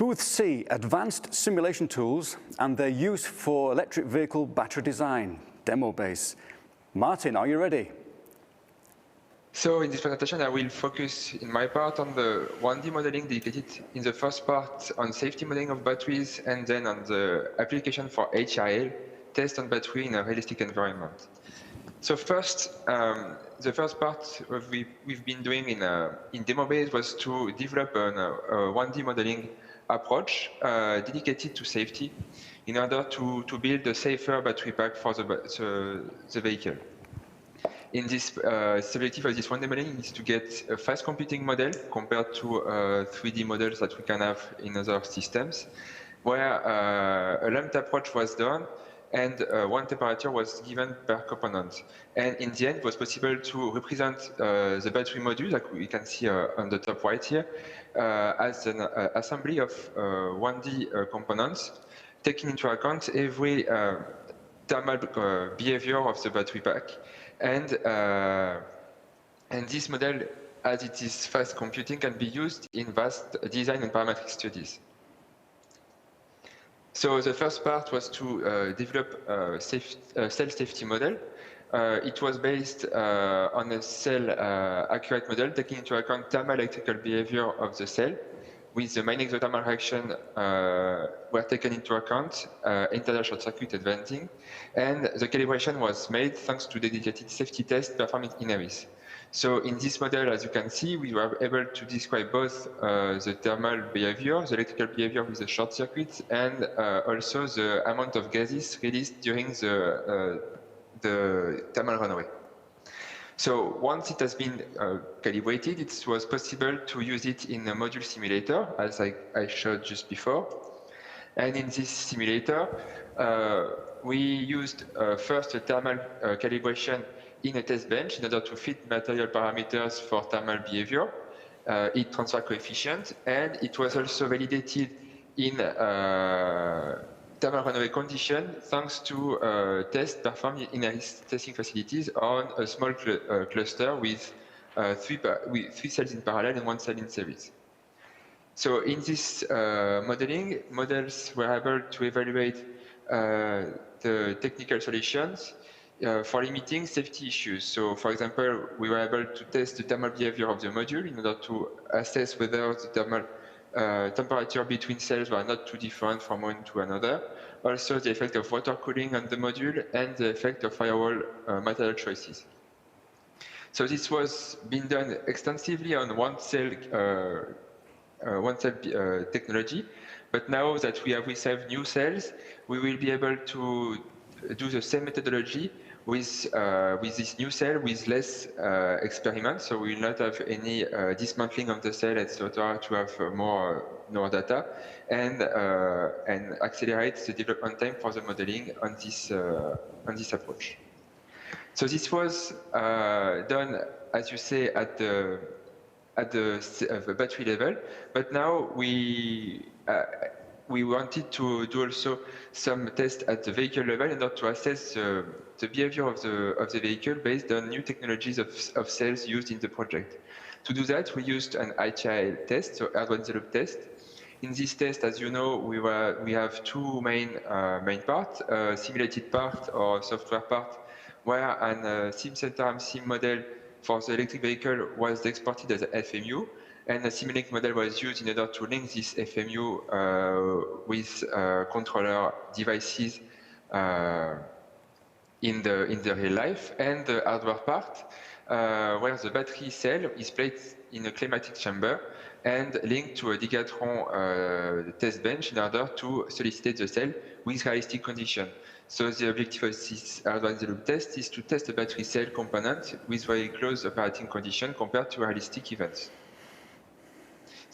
BoothC, Advanced Simulation Tools and their use for electric vehicle battery design, DEMOBASE. Martin, are you ready? So in this presentation, I will focus in my part on the 1D modeling dedicated in the first part on safety modeling of batteries, and then on the application for HIL, test on battery in a realistic environment. So first, the first part we've been doing in DEMOBASE was to develop a 1D modeling approach dedicated to safety in order to build a safer battery pack for the vehicle. In this, the objective of this 1D modeling is to get a fast computing model compared to 3D models that we can have in other systems, where a lumped approach was done and one temperature was given per component. And in the end, it was possible to represent the battery module, like we can see on the top right here, as an assembly of 1D components, taking into account every thermal behavior of the battery pack. And this model, as it is fast computing, can be used in vast design and parametric studies. So the first part was to develop a cell safety model. It was based on a cell accurate model, taking into account thermal electrical behavior of the cell, with the main exothermal reaction were taken into account, internal short circuit and venting, and the calibration was made thanks to dedicated safety tests performed in Iris. So in this model, as you can see, we were able to describe both the thermal behavior, the electrical behavior with the short circuits, and also the amount of gases released during the thermal runaway. So once it has been calibrated, it was possible to use it in a module simulator, as I showed just before. And in this simulator, we used first a thermal calibration in a test bench in order to fit material parameters for thermal behavior, heat transfer coefficient, and it was also validated in thermal runaway condition thanks to tests performed in Iris testing facilities on a small cluster with three cells in parallel and one cell in series. So in this modeling, models were able to evaluate the technical solutions for limiting safety issues. So for example, we were able to test the thermal behavior of the module in order to assess whether the thermal temperature between cells were not too different from one to another. Also the effect of water cooling on the module and the effect of firewall material choices. So this was being done extensively on one cell technology, but now that we have received new cells, we will be able to do the same methodology with this new cell with less experiments, so we will not have any dismantling of the cell, etc., to have more data, and accelerate the development time for the modeling on this approach. So this was done, as you say, at the battery level, but now we wanted to do also some tests at the vehicle level in order to assess the behavior of the vehicle based on new technologies of cells used in the project. To do that, we used an HIL test, so hardware envelope test. In this test, as you know, we have two main parts, simulated part or software part, where an sim center sim model for the electric vehicle was exported as a FMU, and a Simulink model was used in order to link this FMU with controller devices in the real life, and the hardware part, where the battery cell is placed in a climatic chamber and linked to a Gigatron test bench in order to solicitate the cell with realistic conditions. So the objective of this hardware envelope test is to test the battery cell component with very close operating conditions compared to realistic events.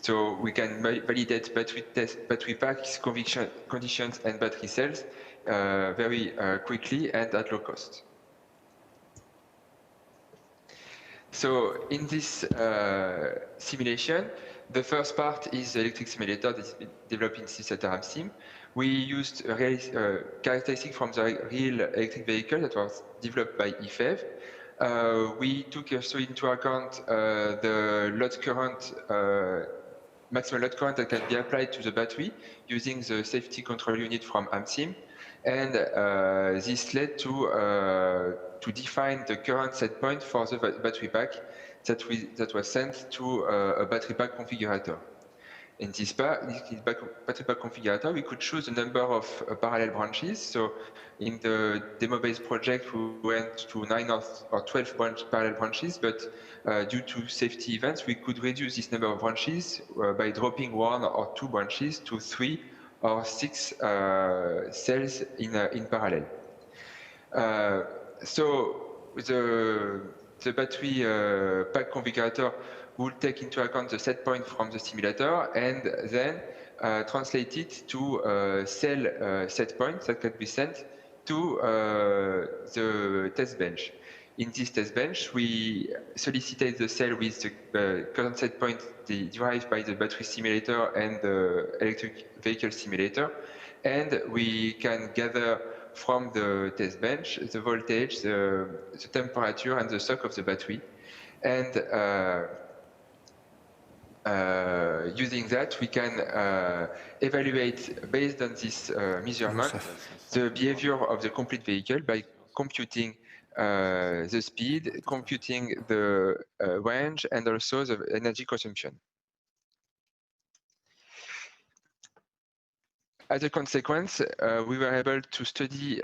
So we can validate battery packs, conditions, and battery cells very quickly and at low cost. So in this simulation, the first part is the electric simulator that is developed in SimCenter Sim. We used characteristics from the real electric vehicle that was developed by IFPEN. We took also into account the load current maximum load current that can be applied to the battery using the safety control unit from AMSIM. And this led to define the current set point for the battery pack that was sent to a battery pack configurator. In this battery pack configurator, we could choose a number of parallel branches. So in the DEMOBASE project, we went to 9 or 12 parallel branches, but due to safety events, we could reduce this number of branches by dropping 1 or 2 branches to 3 or 6 cells in parallel. So the battery pack configurator will take into account the set point from the simulator and then translate it to cell set point that can be sent to the test bench. In this test bench, we solicitate the cell with the current set point derived by the battery simulator and the electric vehicle simulator, and we can gather from the test bench the voltage, the temperature, and the stock of the battery. And using that, we can evaluate, based on this measurement, the behavior of the complete vehicle by computing the speed, computing the range, and also the energy consumption. As a consequence, we were able to study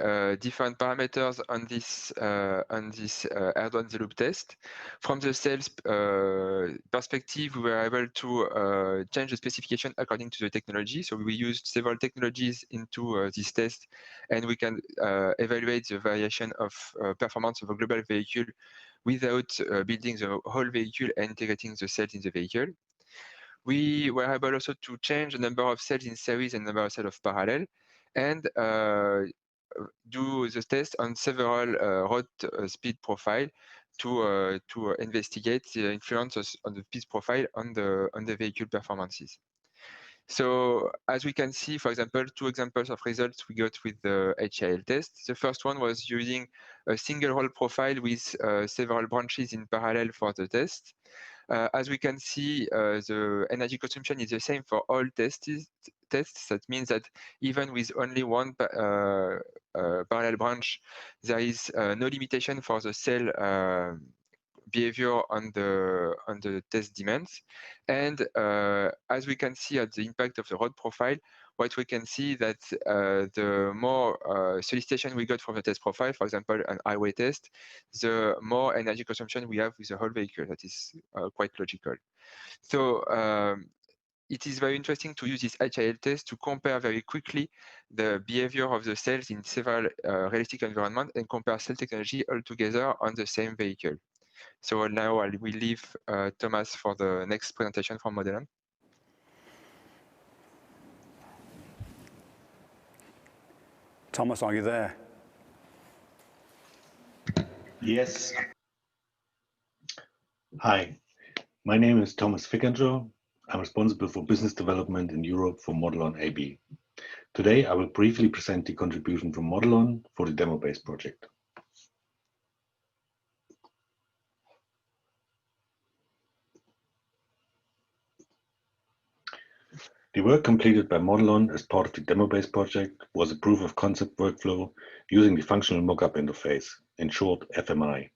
different parameters on this air-down the loop test. From the sales perspective, we were able to change the specification according to the technology. So we used several technologies into this test, and we can evaluate the variation of performance of a global vehicle without building the whole vehicle and integrating the cells in the vehicle. We were able also to change the number of cells in series and number of cells of parallel, and do the test on several road speed profile to investigate the influence on the speed profile on the vehicle performances. So as we can see, for example, 2 examples of results we got with the HIL test. The first one was using a single roll profile with several branches in parallel for the test. As we can see, the energy consumption is the same for all tests. That means that even with only one parallel branch, there is no limitation for the cell behavior on the test demands. And as we can see at the impact of the road profile, what we can see that the more solicitation we got from the test profile, for example, an highway test, the more energy consumption we have with the whole vehicle. That is quite logical. So it is very interesting to use this HIL test to compare very quickly the behavior of the cells in several realistic environments and compare cell technology altogether on the same vehicle. So now I will leave Thomas for the next presentation from Modelon. Thomas, are you there? Yes. Hi, my name is Thomas Fikenscher. I'm responsible for business development in Europe for Modelon AB. Today, I will briefly present the contribution from Modelon for the DEMOBASE project. The work completed by Modelon as part of the DEMOBASE project was a proof of concept workflow using the functional mockup interface, in short, FMI.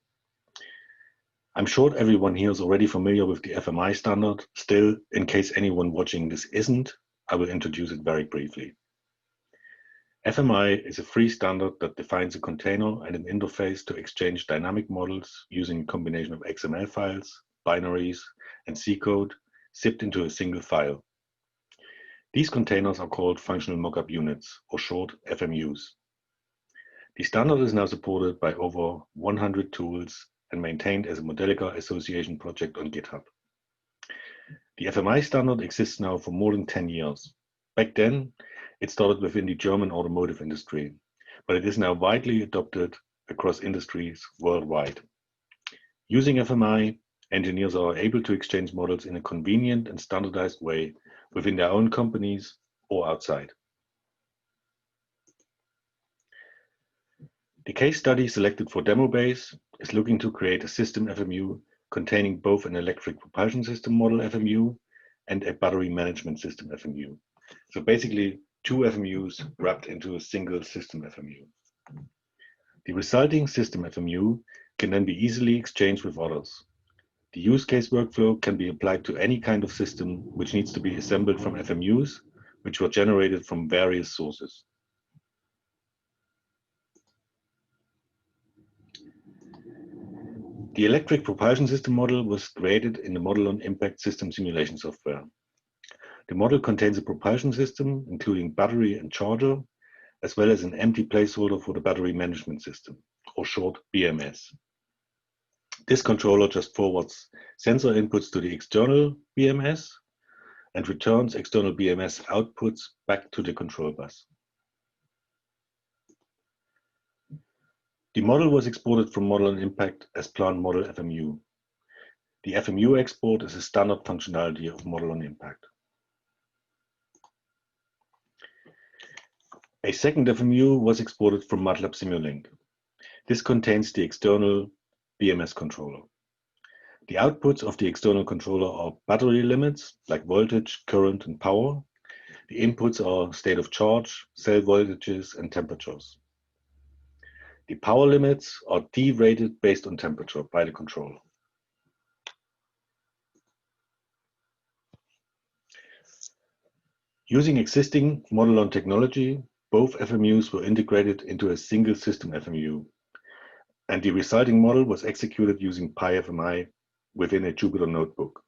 I'm sure everyone here is already familiar with the FMI standard. Still, in case anyone watching this isn't, I will introduce it very briefly. FMI is a free standard that defines a container and an interface to exchange dynamic models using a combination of XML files, binaries, and C code zipped into a single file. These containers are called functional mockup units, or short FMUs. The standard is now supported by over 100 tools and maintained as a Modelica association project on GitHub. The FMI standard exists now for more than 10 years. Back then, it started within the German automotive industry, but it is now widely adopted across industries worldwide. Using FMI, engineers are able to exchange models in a convenient and standardized way within their own companies or outside. The case study selected for DEMOBASE is looking to create a system FMU containing both an electric propulsion system model FMU and a battery management system FMU. So basically 2 FMUs wrapped into a single system FMU. The resulting system FMU can then be easily exchanged with others. The use case workflow can be applied to any kind of system which needs to be assembled from FMUs, which were generated from various sources. The electric propulsion system model was created in the Modelon impact system simulation software. The model contains a propulsion system, including battery and charger, as well as an empty placeholder for the battery management system, or short BMS. This controller just forwards sensor inputs to the external BMS and returns external BMS outputs back to the control bus. The model was exported from Modelon Impact as plant model FMU. The FMU export is a standard functionality of Modelon Impact. A second FMU was exported from MATLAB Simulink. This contains the external BMS controller. The outputs of the external controller are battery limits like voltage, current, and power. The inputs are state of charge, cell voltages, and temperatures. The power limits are derated based on temperature by the controller. Using existing Modelon technology, both FMUs were integrated into a single system FMU, and the resulting model was executed using PyFMI within a Jupyter notebook.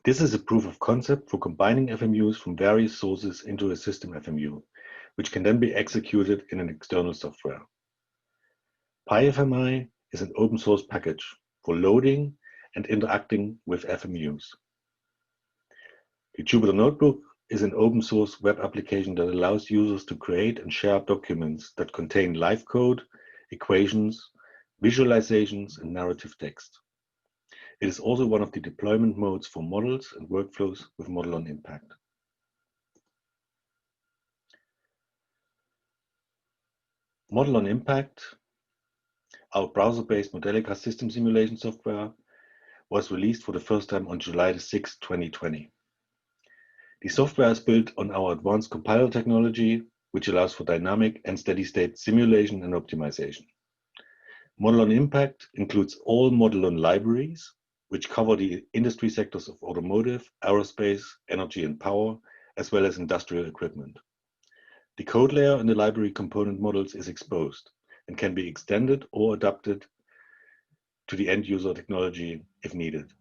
This is a proof of concept for combining FMUs from various sources into a system FMU, which can then be executed in an external software. PyFMI is an open source package for loading and interacting with FMUs. The Jupyter Notebook is an open source web application that allows users to create and share documents that contain live code, equations, visualizations, and narrative text. It is also one of the deployment modes for models and workflows with Modelon Impact. Modelon Impact, our browser-based Modelica system simulation software, was released for the first time on July 6, 2020. The software is built on our advanced compiler technology, which allows for dynamic and steady-state simulation and optimization. Modelon Impact includes all Modelon libraries, which cover the industry sectors of automotive, aerospace, energy and power, as well as industrial equipment. The code layer in the library component models is exposed and can be extended or adapted to the end user technology if needed.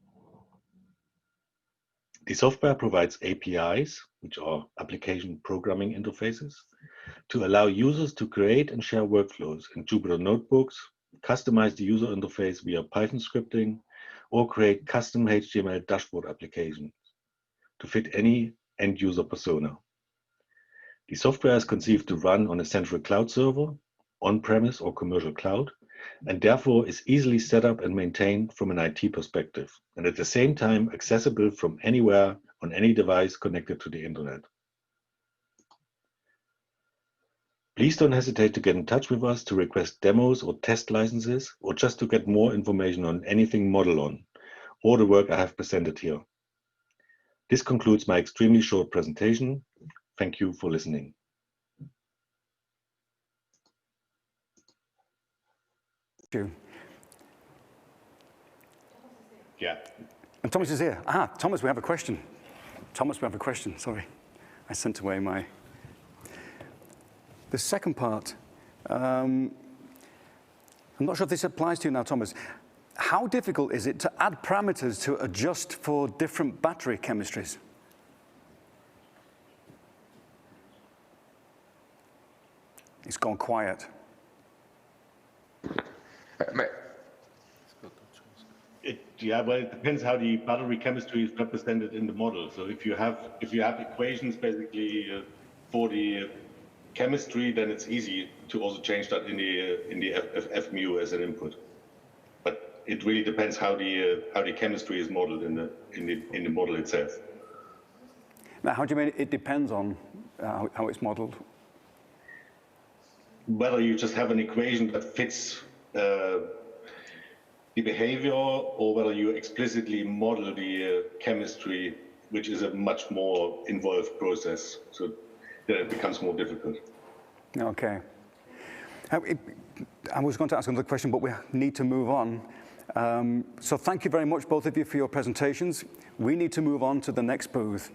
The software provides APIs, which are application programming interfaces, to allow users to create and share workflows in Jupyter notebooks, customize the user interface via Python scripting, or create custom HTML dashboard applications to fit any end user persona. The software is conceived to run on a central cloud server, on-premise or commercial cloud, and therefore is easily set up and maintained from an IT perspective, and at the same time accessible from anywhere on any device connected to the internet. Please don't hesitate to get in touch with us to request demos or test licenses, or just to get more information on anything Modelon or the work I have presented here. This concludes my extremely short presentation. Thank you for listening. Thank you. Yeah. And Thomas is here. Ah, Thomas, we have a question. Thomas, we have a question. Sorry, I sent away my... The second part, I'm not sure if this applies to you now, Thomas. How difficult is it to add parameters to adjust for different battery chemistries? It's gone quiet. Well, it depends how the battery chemistry is represented in the model. So if you have equations basically for the chemistry, then it's easy to also change that in the FMU as an input. But it really depends how the chemistry is modeled in the model itself. Now, how do you mean it depends on how it's modeled? Whether you just have an equation that fits the behavior or whether you explicitly model the chemistry, which is a much more involved process. So then it becomes more difficult. Okay. I was going to ask another question, but we need to move on. So thank you very much, both of you, for your presentations. We need to move on to the next booth.